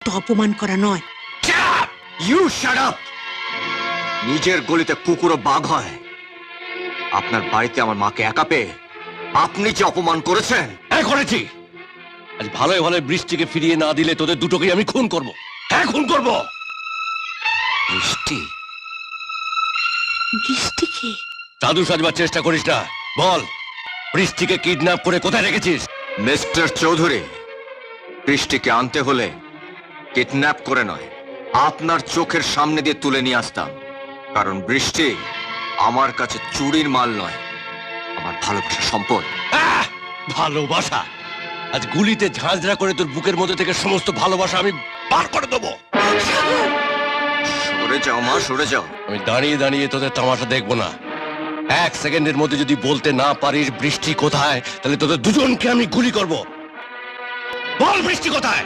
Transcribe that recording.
তো অপমান করা নয়। You shut up! নিজের গলিতে কুকুরও বাঘ হয়। আপনার বাড়িতে আমার মাকে একা পেয়ে আপনি যে অপমান করেছেন। হ্যাঁ করেছি। আজ ভালোই ভালো বৃষ্টিকে ফিরিয়ে না দিলে তোদের দুটোকেই আমি খুন করব। হ্যাঁ খুন করব। বৃষ্টি? বৃষ্টিকে সাধু সাজবার চেষ্টা করিস না। বল, বৃষ্টিকে কিডন্যাপ করে কোথায় রেখেছিস? মিস্টার চৌধুরী, বৃষ্টিকে আনতে হলে কিডন্যাপ করে নয়, আপনার চোখের সামনে দিয়ে তুলে নিয়ে আসতাম। কারণ বৃষ্টি আমার কাছে চুরির মাল নয়, আমার ভালোবাসা সম্পদ। ভালোবাসা? আজ গুলিতে ঝাঁঝরা করে তোর বুকের মধ্যে থেকে সমস্ত ভালোবাসা আমি বার করে দেবো। সরে যাও মা, সরে যাও। আমি দাঁড়িয়ে দাঁড়িয়ে তোদের তামাশা দেখবো না। 1 সেকেন্ডের মধ্যে যদি বলতে না পারিস বৃষ্টি কোথায়, তাহলে তোদের দুজনকে আমি গুলি করব। বল বৃষ্টি কোথায়?